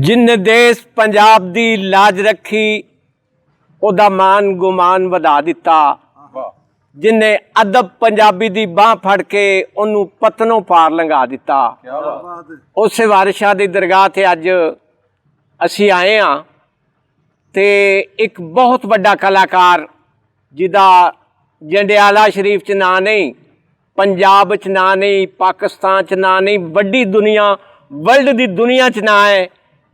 जिन्ने देश पंजाब दी लाज रखी ओदा मान गुमान वधा दिता। जिन्ने अदब पंजाबी दी बांह फड़ के ओनू पतनों पार लंघा दिता। उस वारिस शाह दी दरगाह ते अज असी आए हाँ ते एक बहुत बड़ा कलाकार जिदा जंडियाला शरीफ च ना नहीं, पंजाब च ना नहीं, पाकिस्तान च ना नहीं, वड्डी दुनिया वर्ल्ड दी दुनिया च ना है,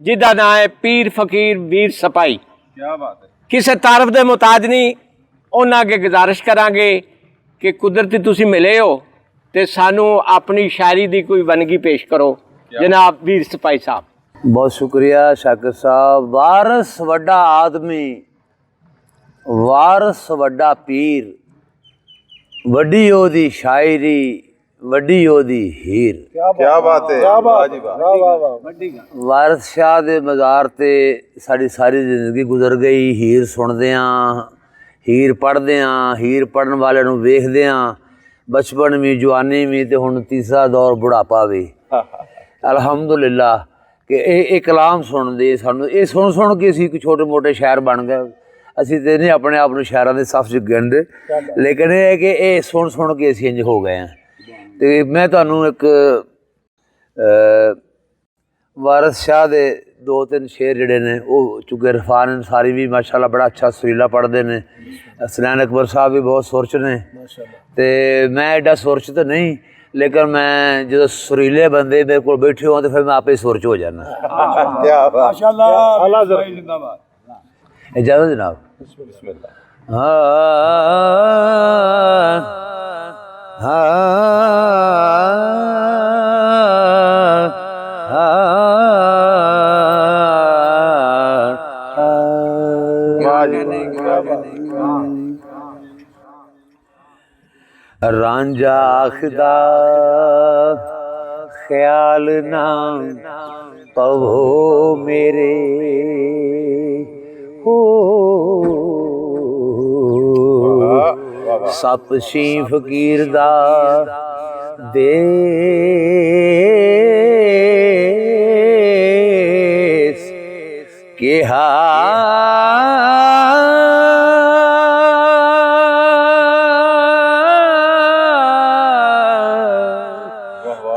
जिदा ना है पीर फकीर वीर सपाई। क्या बात है। किसी तारफ दे मुताज नहीं। उन्हां अगे गुजारिश करांगे कि कुदरती तुसी मिले हो ते सानू अपनी शायरी दी कोई वनगी पेश करो। जनाब वीर सपाई साहब। बहुत शुक्रिया शाकिर साहब। वारस वड्डा आदमी, वारस वड्डा पीर, वड्डी ओदी शायरी, वड्डी ओदी हीर। क्या बात है। वारिस शाह दे मज़ार ते साड़ी सारी जिंदगी गुजर गई। हीर सुनदियां, हीर पढ़दियां, हीर पढ़न वाले नूं वेखदियां, बचपन भी, जवानी भी ते हुण तीसरा दौर बुढ़ापा भी। अलहमदुलिल्लाह कि ये कलाम सुनदे सानूं ये सुन के असीं छोटे मोटे शायर बन गए। असीं ते नहीं अपने आप नूं शायरां दे सफ च गिणदे, लेकिन ये है कि ये सुन के असीं इंज हो गए हैं। तो मैं तुहानूं एक वारिस शाह दे दो तीन शेर जिहड़े ने वो चूंकि इरफान अंसारी भी माशाअल्लाह बड़ा अच्छा सुरीला पढ़ते हैं, हसनैन अकबर साहब भी बहुत सुर च ने, तो मैं एडा सुर च तो नहीं, लेकिन मैं जो सुरीले बंदे मेरे को बैठे हो तो फिर मैं आपे सुर च हो जाना। इजाज़त जनाब। रांझा आखदा ख्याल ना पवो मेरे हो, सप शी फकीर दा देस केहा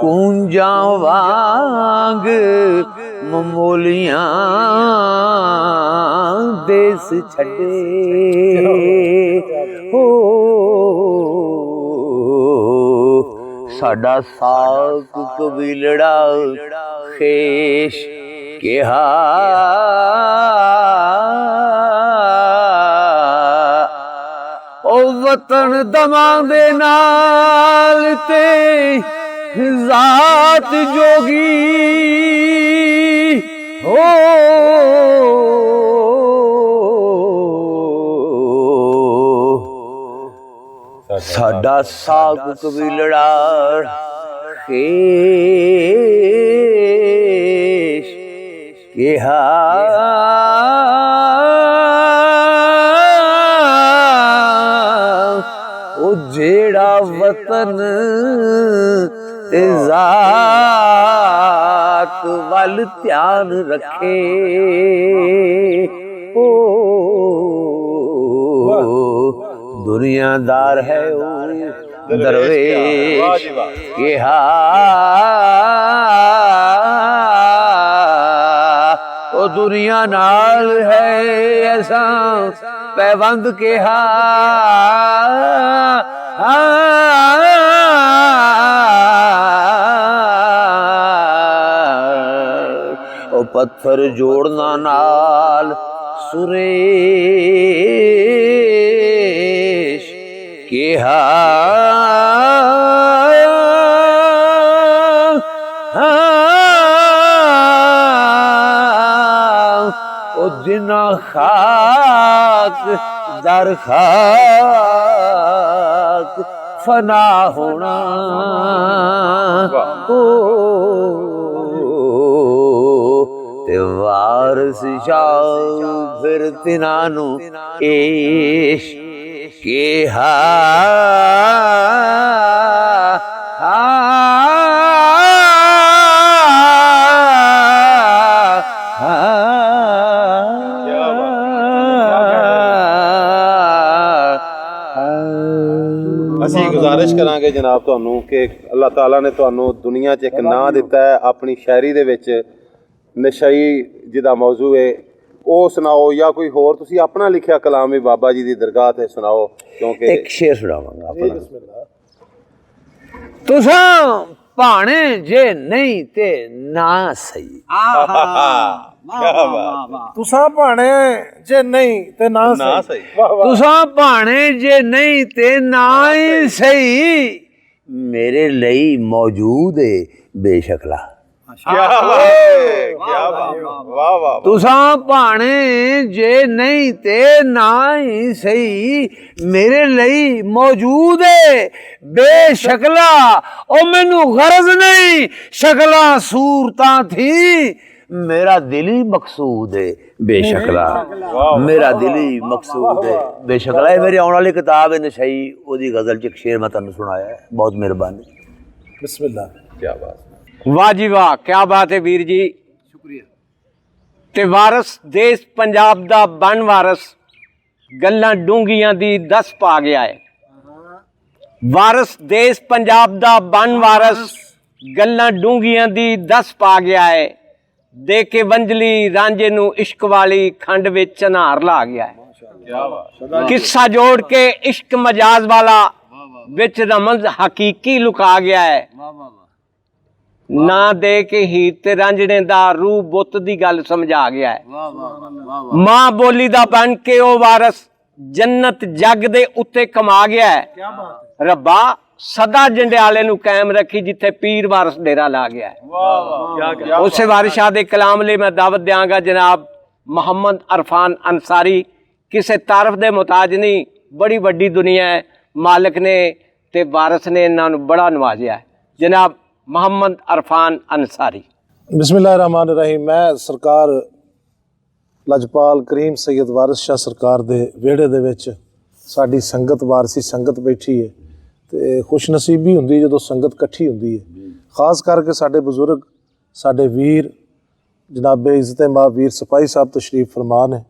कूंजा वांग ममोलियां देस छड़े हो, साडा साक कबीलड़ा खेश केहा ओ वतन दमां दे नाल ते ज़ात जोगी हो, साडा साक कबीलड़ा खेश केहा ओ जेड़ा वतन ते ज़ात वल ध्यान रखे ओ दुनियादार है ओ दरवेश केहा ओ दुनिया नाल है ऐसा पैबंद केहा ओ पत्थर जोड़ना नाल सुरेश केहा ओ जिना खाक दर खाक फना होना ओ ते वारिस शाह फिर तिनानू एश केहा ਅਸੀਂ ਗੁਜ਼ਾਰਿਸ਼ ਕਰਾਂਗੇ ਜਨਾਬ ਤੁਹਾਨੂੰ ਕਿ ਅੱਲਾਹ ਤਾਲਾ ਨੇ ਤੁਹਾਨੂੰ ਦੁਨੀਆ 'ਚ ਇੱਕ ਨਾਂ ਦਿੱਤਾ ਹੈ ਆਪਣੀ ਸ਼ਾਇਰੀ ਦੇ ਵਿੱਚ ਨਸ਼ਈ ਜਿਹਦਾ ਮੌਜੂ ਹੈ ਉਹ ਸੁਣਾਓ ਜਾਂ ਕੋਈ ਹੋਰ ਤੁਸੀਂ ਆਪਣਾ ਲਿਖਿਆ ਕਲਾਮ ਵੀ ਬਾਬਾ ਜੀ ਦੀ ਦਰਗਾਹ ਤੇ ਸੁਣਾਓ ਕਿਉਂਕਿ ਇੱਕ ਸ਼ੇਰ ਸੁਣਾਵਾਂਗਾ ਆਪਣਾ ਤੁਸਾਂ ਭਾਣੇ ਜੇ ਨਹੀਂ ਤੇ ਨਾ ਸਹੀ ਤੁਸਾਂ ਭਾਣੇ ਜੇ ਨਹੀਂ ਤੇ ਨਾ ਸਹੀ ਤੁਸਾਂ ਭਾਣੇ ਜੇ ਨਹੀਂ ਤੇ ਨਾ ਹੀ ਸਹੀ ਮੇਰੇ ਲਈ ਮੌਜੂਦ ਏ ਬੇਸ਼ਕਲਾ ਵਾਹ ਵਾਹ ਤੁਸਾਂ ਭਾਣੇ ਜੇ ਨਹੀਂ ਤੇ ਨਾ ਹੀ ਸਹੀ ਮੇਰੇ ਲਈ ਮੌਜੂਦ ਏ ਬੇਸ਼ਕਲਾ ਉਹ ਮੈਨੂੰ ਗਰਜ਼ ਨਹੀਂ ਸ਼ਕਲਾਂ ਸੂਰਤਾਂ ਥੀ ਮੇਰਾ ਦਿਲ ਹੀ ਮਕਸੂਦ ਹੈ ਬੇਸ਼ਕਲਾ ਮੇਰਾ ਦਿਲ ਹੀ ਮਕਸੂਦ ਹੈ ਬੇਸ਼ਕਲਾ ਇਹ ਮੇਰੀ ਆਉਣ ਵਾਲੀ ਕਿਤਾਬ ਹੈ ਨਸ਼ਈ ਉਹਦੀ ਗਜ਼ਲ ਚ ਇੱਕ ਸ਼ੇਰ ਮੈਂ ਤੁਹਾਨੂੰ ਸੁਣਾਇਆ ਹੈ ਬਹੁਤ ਮਿਹਰਬਾਨੀ ਬਿਸਮਿਲ੍ਲਾ ਕੀ ਬਾਤ ਵਾਹ ਜੀ ਵਾਹ ਕੀ ਬਾਤ ਹੈ ਵੀਰ ਜੀ ਸ਼ੁਕਰੀਆ ਤੇ ਵਾਰਸ ਦੇਸ਼ ਪੰਜਾਬ ਦਾ ਬਣ ਵਾਰਸ ਗੱਲਾਂ ਡੂੰਘੀਆਂ ਦੀ ਦੱਸ ਪਾ ਗਿਆ ਹੈ ਵਾਰਸ ਦੇਸ਼ ਪੰਜਾਬ ਦਾ ਬਣ ਵਾਰਸ ਗੱਲਾਂ ਡੂੰਘੀਆਂ ਦੀ ਦੱਸ ਪਾ ਗਿਆ ਹੈ ਦੇ ਕੇ ਵੰਜਲੀ ਰਾਂਝੇ ਨੂੰ ਇਸ਼ਕ ਵਾਲੀ ਖੰਡ ਵਿੱਚ ਚਨਾਰ ਲਾ ਗਿਆ ਹੈ ਕਿੱਸਾ ਜੋੜ ਕੇ ਇਸ਼ਕ ਮਜਾਜ਼ ਵਾਲਾ ਵਿੱਚ ਰਮਜ਼ ਹਕੀਕੀ ਲੁਕਾ ਗਿਆ ਹੈ ਨਾ ਦੇ ਕੇ ਹੀਰ ਤੇ ਰਾਂਝਣੇ ਦਾ ਰੂਹ ਬੁੱਤ ਦੀ ਗੱਲ ਸਮਝਾ ਗਿਆ ਹੈ ਮਾਂ ਬੋਲੀ ਦਾ ਬਣ ਕੇ ਉਹ ਵਾਰਸ ਜੰਨਤ ਜੱਗ ਦੇ ਉੱਤੇ ਕਮਾ ਗਿਆ ਹੈ ਰੱਬਾ ਸਦਾ ਜੰਡਿਆਲੇ ਨੂੰ ਕਾਇਮ ਰੱਖੀ ਜਿੱਥੇ ਪੀਰ ਵਾਰਸ ਡੇਰਾ ਲਾ ਗਿਆ ਹੈ ਉਸੇ ਵਾਰਿਸ ਸ਼ਾਹ ਦੇ ਕਲਾਮ ਲਈ ਮੈਂ ਦਾਵਤ ਦਿਆਂਗਾ ਜਨਾਬ ਮੁਹੰਮਦ ਅਰਫਾਨ ਅੰਸਾਰੀ ਕਿਸੇ ਤਾਰਫ ਦੇ ਮੁਤਾਜ ਨਹੀਂ ਬੜੀ ਵੱਡੀ ਦੁਨੀਆ ਹੈ ਮਾਲਕ ਨੇ ਤੇ ਵਾਰਿਸ ਨੇ ਇਹਨਾਂ ਨੂੰ ਬੜਾ ਨਵਾਜ਼ਿਆ ਹੈ ਜਨਾਬ ਮੁਹੰਮਦ ਅਰਫਾਨ ਅੰਸਾਰੀ ਬਿਸਮਿਲ੍ਲਾਹਿਰਰਹਿਮਾਨਿਰਰਹੀਮ ਮੈਂ ਸਰਕਾਰ ਲਜਪਾਲ ਕਰੀਮ ਸੈਯਦ ਵਾਰਿਸ ਸ਼ਾਹ ਸਰਕਾਰ ਦੇ ਵਿਹੜੇ ਦੇ ਵਿੱਚ ਸਾਡੀ ਸੰਗਤ ਵਾਰਸੀ ਸੰਗਤ ਬੈਠੀ ਹੈ ਤੇ ਖੁਸ਼ਨਸੀਬੀ ਹੁੰਦੀ ਜਦੋਂ ਸੰਗਤ ਇਕੱਠੀ ਹੁੰਦੀ ਹੈ ਖਾਸ ਕਰਕੇ ਸਾਡੇ ਬਜ਼ੁਰਗ ਸਾਡੇ ਵੀਰ ਜਨਾਬੇ ਇੱਜ਼ਤ ਮਾਬ ਵੀਰ ਸਿਪਾਹੀ ਸਾਹਿਬ ਤਸ਼ਰੀਫ ਫਰਮਾ ਨੇ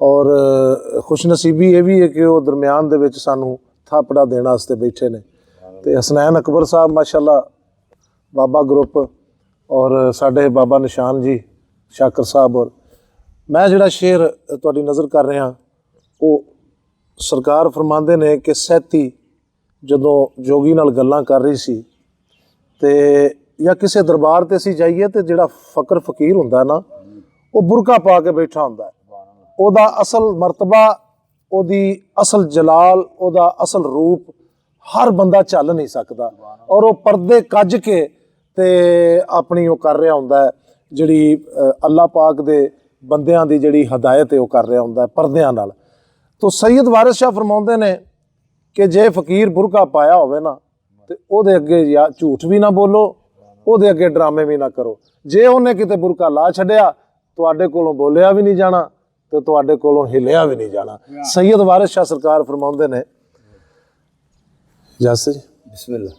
ਔਰ ਖੁਸ਼ਨਸੀਬੀ ਇਹ ਵੀ ਹੈ ਕਿ ਉਹ ਦਰਮਿਆਨ ਦੇ ਵਿੱਚ ਸਾਨੂੰ ਥਾਪੜਾ ਦੇਣ ਵਾਸਤੇ ਬੈਠੇ ਨੇ ਤੇ ਹਸਨੈਨ ਅਕਬਰ ਸਾਹਿਬ ਮਾਸ਼ਾਅੱਲਾ ਬਾਬਾ ਗਰੁੱਪ ਔਰ ਸਾਡੇ ਬਾਬਾ ਨਿਸ਼ਾਨ ਜੀ ਸ਼ਾਕਰ ਸਾਹਿਬ ਔਰ ਮੈਂ ਜਿਹੜਾ ਸ਼ੇਰ ਤੁਹਾਡੀ ਨਜ਼ਰ ਕਰ ਰਿਹਾ ਉਹ ਸਰਕਾਰ ਫਰਮਾਉਂਦੇ ਨੇ ਕਿ ਸੈਤੀ ਜਦੋਂ ਜੋਗੀ ਨਾਲ ਗੱਲਾਂ ਕਰ ਰਹੀ ਸੀ ਤੇ ਜਾਂ ਕਿਸੇ ਦਰਬਾਰ ਤੇ ਅਸੀਂ ਜਾਈਏ ਤੇ ਜਿਹੜਾ ਫਕਰ ਫਕੀਰ ਹੁੰਦਾ ਨਾ ਉਹ ਬੁਰਕਾ ਪਾ ਕੇ ਬੈਠਾ ਹੁੰਦਾ ਉਹਦਾ ਅਸਲ ਮਰਤਬਾ ਉਹਦੀ ਅਸਲ ਜਲਾਲ ਉਹਦਾ ਅਸਲ ਰੂਪ ਹਰ ਬੰਦਾ ਚੱਲ ਨਹੀਂ ਸਕਦਾ ਔਰ ਉਹ ਪਰਦੇ ਕੱਜ ਕੇ ਤੇ ਆਪਣੀ ਉਹ ਕਰ ਰਿਹਾ ਹੁੰਦਾ ਜਿਹੜੀ ਅੱਲਾਹ ਪਾਕ ਦੇ ਬੰਦਿਆਂ ਦੀ ਜਿਹੜੀ ਹਦਾਇਤ ਹੈ ਉਹ ਕਰ ਰਿਹਾ ਹੁੰਦਾ ਪਰਦਿਆਂ ਨਾਲ ਤੋ ਸੈਯਦ ਵਾਰਿਸ ਸ਼ਾਹ ਫਰਮਾਉਂਦੇ ਨੇ ਕਿ ਜੇ ਫਕੀਰ ਬੁਰਕਾ ਪਾਇਆ ਹੋਵੇ ਨਾ ਤੇ ਉਹਦੇ ਅੱਗੇ ਜਾਂ ਝੂਠ ਵੀ ਨਾ ਬੋਲੋ ਉਹਦੇ ਅੱਗੇ ਡਰਾਮੇ ਵੀ ਨਾ ਕਰੋ ਜੇ ਉਹਨੇ ਕਿਤੇ ਬੁਰਕਾ ਲਾ ਛੱਡਿਆ ਤੁਹਾਡੇ ਕੋਲੋਂ ਬੋਲਿਆ ਵੀ ਨਹੀਂ ਜਾਣਾ ਤੇ ਤੁਹਾਡੇ ਕੋਲੋਂ ਹਿਲਿਆ ਵੀ ਨਹੀਂ ਜਾਣਾ ਸੈਯਦ ਵਾਰਿਸ ਸ਼ਾਹ ਸਰਕਾਰ ਫਰਮਾਉਂਦੇ ਨੇ ਇਜਾਜ਼ਤ ਜੀ ਬਿਸਮਿਲ੍ਲਾ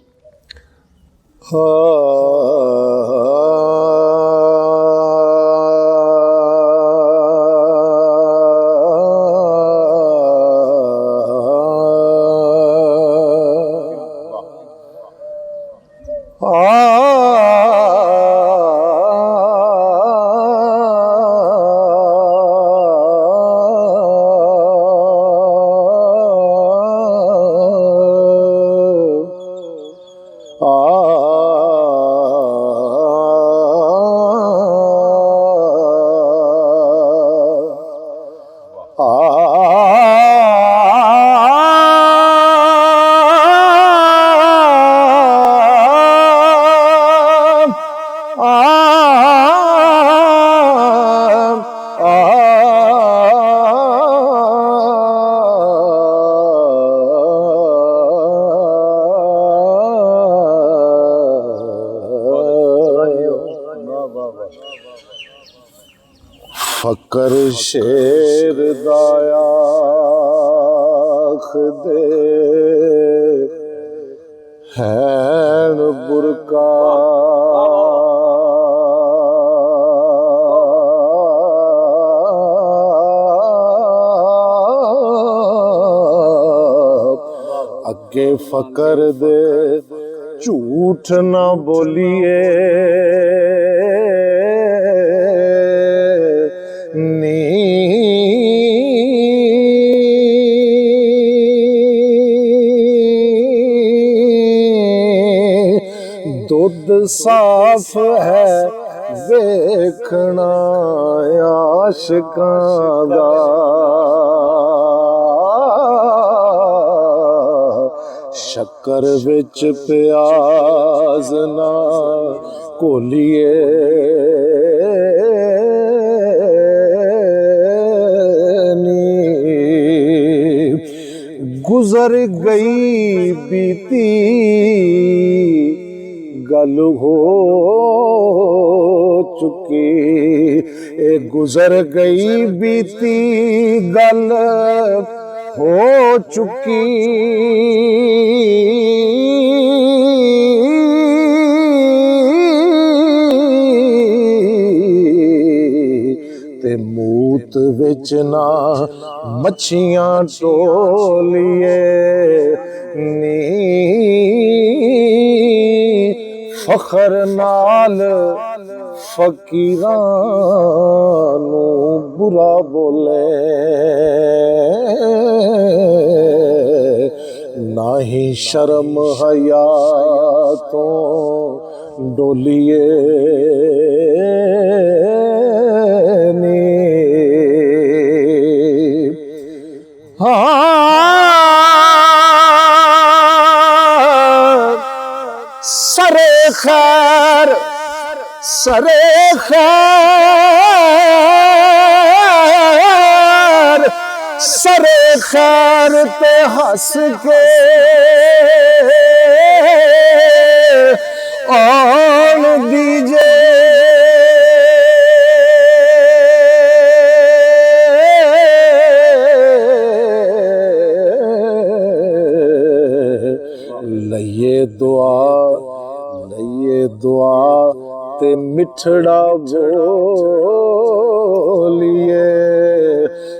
ਫਕਰ ਸ਼ੇਰ ਦਾ ਆਖਦੇ ਹੈਣ ਬੁਰਕਾ ਅੱਗੇ ਫਕਰ ਦੇ ਝੂਠ ਨਾ ਬੋਲੀਏ ਨੀ ਦੁੱਧ ਸਾਫ ਹੈ ਵੇਖਣਾ ਆਸ਼ਿਕਾਂ ਦਾ ਸ਼ੱਕਰ ਵਿੱਚ ਪਿਆਜ਼ ਨਾ ਘੋਲੀਏ ਨੀ ਗੁਜ਼ਰ ਗਈ ਬੀਤੀ ਗੱਲ ਹੋ ਚੁੱਕੀ ਇਹ ਗੁਜ਼ਰ ਗਈ ਬੀਤੀ ਗੱਲ ਹੋ ਚੁੱਕੀ ਤੇ ਮੂਤ ਵਿੱਚ ਨਾ ਮੱਛੀਆਂ ਟੋਲੀਏ ਨੀ ਫਖਰ ਨਾਲ ਫਕੀਰਾਂ ਨੂੰ ਬੁਰਾ ਬੋਲੇ ਨਾਹੀਂ ਸ਼ਰਮ ਹਯਾ ਤੋਂ ਡੋਲੀਏ ਨੀ सरे खैर सरे खैर ते हंस के आन दीजे लइए दुआ ते मिठड़ा बोलिए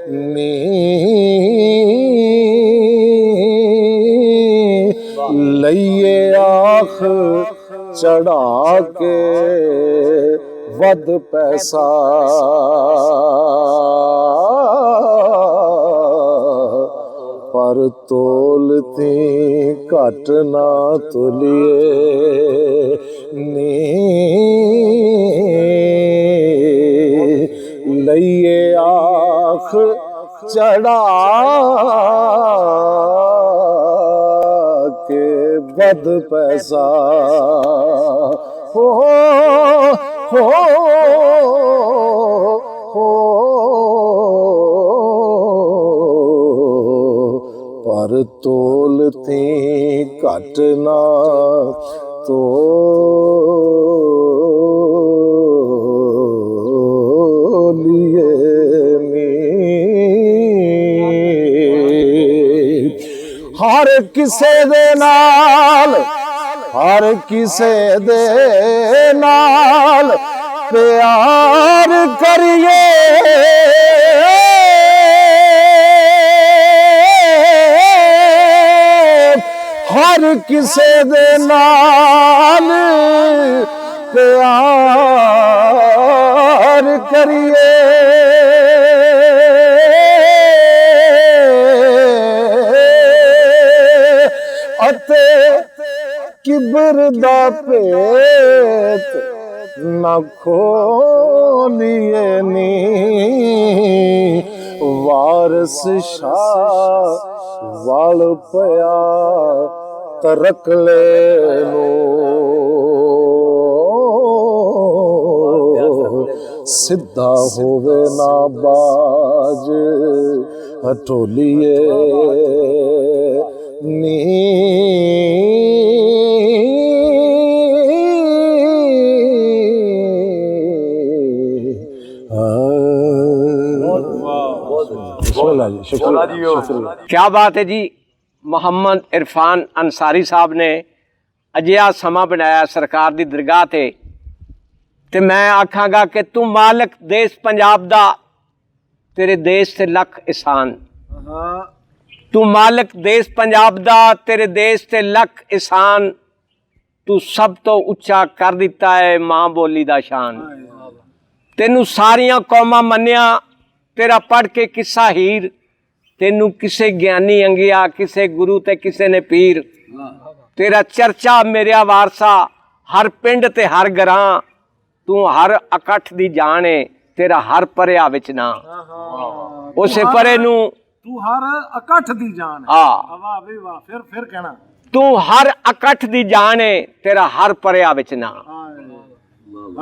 नी लइए आख चढ़ा के वध पैसा पर तोलती घट ना तुलिए नी लइए आख चढ़ा के वध पैसा हो पर तोलती घट ना तोलिए नी हर किसे दे नाल प्यार करिए हर किसे दे नाल प्यार करिए अते किबर दा पेत ना खोलिए नी वारस शाह वाल पया तरक ले लो सिद्धा होवे ना बाज हटोलिए नी शुक्रिया। क्या बात है जी। ਮੁਹੰਮਦ ਇਰਫਾਨ ਅੰਸਾਰੀ ਸਾਹਿਬ ਨੇ ਅਜਿਹਾ ਸਮਾਂ ਬਣਾਇਆ ਸਰਕਾਰ ਦੀ ਦਰਗਾਹ ਤੇ ਮੈਂ ਆਖਾਂਗਾ ਕਿ ਤੂੰ ਮਾਲਕ ਦੇਸ਼ ਪੰਜਾਬ ਦਾ, ਤੇਰੇ ਦੇਸ਼ ਤੇ ਲੱਖ ਇਹਸਾਨ। ਤੂੰ ਮਾਲਕ ਦੇਸ਼ ਪੰਜਾਬ ਦਾ, ਤੇਰੇ ਦੇਸ਼ ਤੇ ਲੱਖ ਇਹਸਾਨ, ਤੂੰ ਸਭ ਤੋਂ ਉੱਚਾ ਕਰ ਦਿੱਤਾ ਹੈ ਮਾਂ ਬੋਲੀ ਦਾ ਸ਼ਾਨ। ਤੈਨੂੰ ਸਾਰੀਆਂ ਕੌਮਾਂ ਮੰਨਿਆ, ਤੇਰਾ ਪੜ੍ਹ ਕੇ ਕਿੱਸਾ ਹੀਰ, ਤੈਨੂੰ ਕਿਸੇ ਗਿਆਨੀ ਅੰਗਿਆ, ਕਿਸੇ ਗੁਰੂ ਤੇ ਕਿਸੇ ਨੇ ਪੀਰ। ਤੇਰਾ ਚਰਚਾ ਮੇਰਿਆ ਵਾਰਸਾ, ਹਰ ਪਿੰਡ ਤੇ ਹਰ ਘਰਾਂ, ਤੂੰ ਹਰ ਇਕੱਠ ਦੀ ਜਾਣ ਏ, ਤੇਰਾ ਹਰ ਪਰਿਆ ਵਿੱਚ ਨਾ। ਉਸੇ ਪਰੇ ਨੂੰ ਤੂੰ ਹਰ ਇਕੱਠ ਦੀ ਜਾਨ ਹੈ। ਹਾਂ, ਵਾਹ ਵੀ ਵਾਹ, ਫਿਰ ਕਹਿਣਾ ਤੂੰ ਹਰ ਇਕੱਠ ਦੀ ਜਾਣ ਏ, ਤੇਰਾ ਹਰ ਪਰਿਆ ਵਿੱਚ ਨਾ।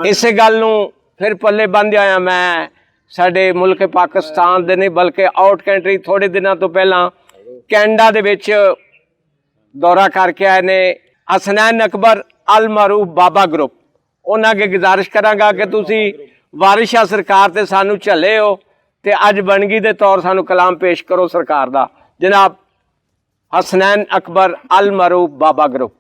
ਇਸੇ ਗੱਲ ਨੂੰ ਫਿਰ ਪੱਲੇ ਬੰਦ ਆਇਆ ਮੈਂ ਸਾਡੇ ਮੁਲਕ ਪਾਕਿਸਤਾਨ ਦੇ ਨਹੀਂ ਬਲਕਿ ਆਊਟ ਕੰਟਰੀ ਥੋੜੇ ਦਿਨਾਂ ਤੋਂ ਪਹਿਲਾਂ ਕੈਨੇਡਾ ਦੇ ਵਿੱਚ ਦੌਰਾ ਕਰਕੇ ਆਏ ਨੇ ਹਸਨੈਨ ਅਕਬਰ ਅਲ ਮਾਰੂਫ ਬਾਬਾ ਗਰੁੱਪ। ਉਹਨਾਂ ਅੱਗੇ ਗੁਜ਼ਾਰਿਸ਼ ਕਰਾਂਗਾ ਕਿ ਤੁਸੀਂ ਵਾਰਿਸ ਸ਼ਾਹ ਸਰਕਾਰ ਤੇ ਸਾਨੂੰ ਝੱਲੇ ਹੋ ਤੇ ਅੱਜ ਬਣਗੀ ਦੇ ਤੌਰ ਸਾਨੂੰ ਕਲਾਮ ਪੇਸ਼ ਕਰੋ ਸਰਕਾਰ ਦਾ। ਜਨਾਬ ਹਸਨੈਨ ਅਕਬਰ ਅਲ ਮਾਰੂਫ ਬਾਬਾ ਗਰੁੱਪ।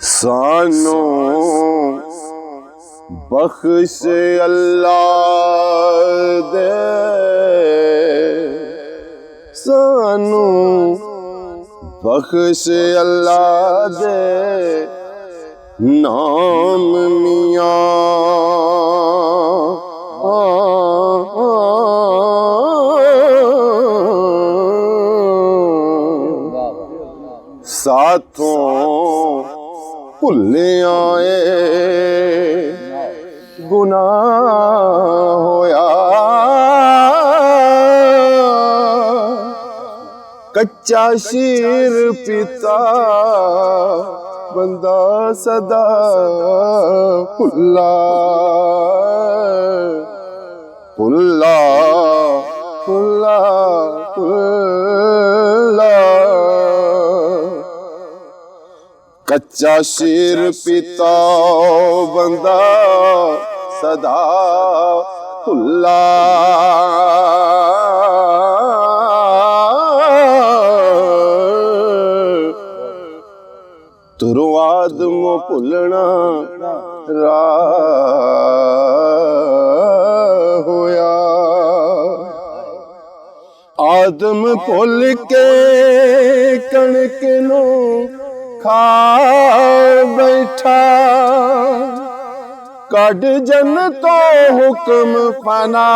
सानू बख्श अल्लाह दे, सानू बख्श अल्लाह दे नाम मियां साथों भुल्ले आए गुनाह होया, कच्चा शीर पिता बंदा सदा भुल्ला भुल्ला भुल्ला भुल्ला। कच्चा शेर पिता बंदा सदा भुल्ला, तुरो आदम भुलना राह होया, आदम भुल के कणक नू खा बैठा, कड जन तो हुक्म फना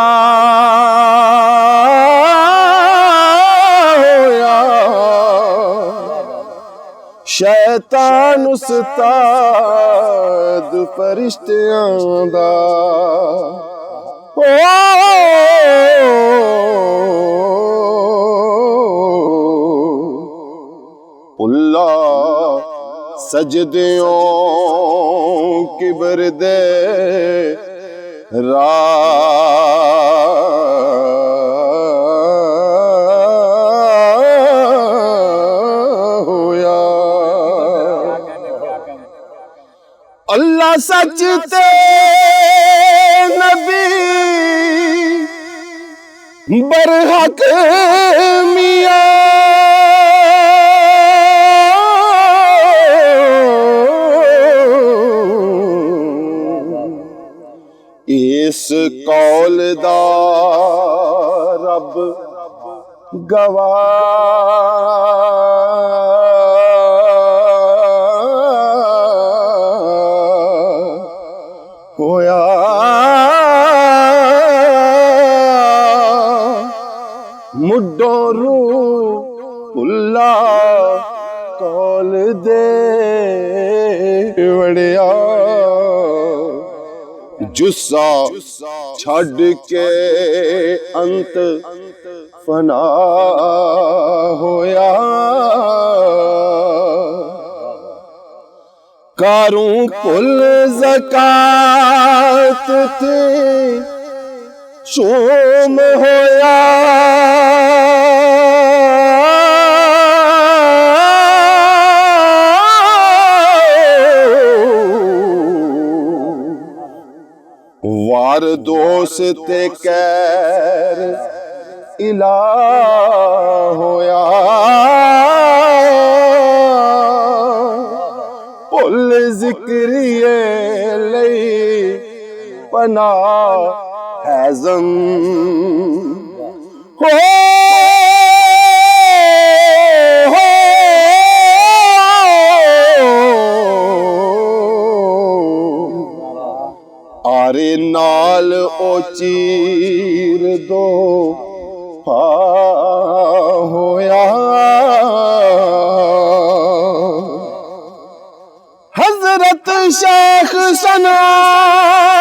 होया, शैतान उस्ताद फरिश्तियां दा भुल्ला सजदियों किबर दे होया, अल्लाह सच ते नबी बरहक मियां इस कौल दा रब गवाह ਕੋਲ ਦੇ ਵੜਿਆ ਜੁੱਸਾ ਛੱਡ ਕੇ ਅੰਤ ਫਨਾ ਹੋਇਆ ਕਾਰੂ ਭੁੱਲ ਜ਼ਕਾਤ ਤੇ ਸ਼ੂਮ ਹੋਇਆ ਵਾਰ ਦੋਸਤ ਤੇ ਕਹਿਰ ਇਲਾ ਹੋਇਆ ਭੁੱਲ ਜ਼ਿਕਰੀਏ ਲਈ ਪਨਾ ਹੈਜ਼ਮ ਹੋ ਆਰੇ ਨਾਲ ਉਹ ਚੀਰ ਦੋ ਪਾ ਹੋਇਆ हजरत शेख सनान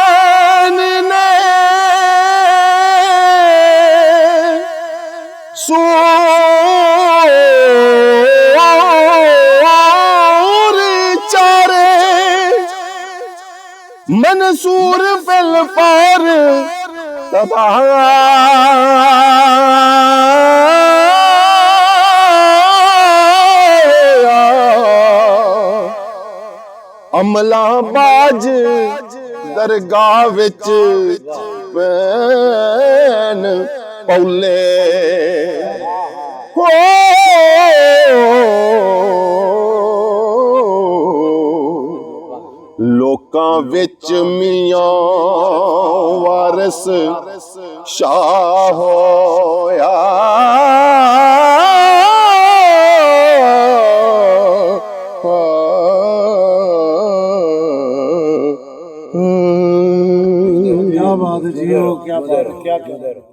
ने सूर चारे मंसूर फिल पार तबाह अमला बाज दरगाह विच पैन पौले हो लोकां विच मियां वारिस शाह होया क्या बात है जी, क्या बात है, क्या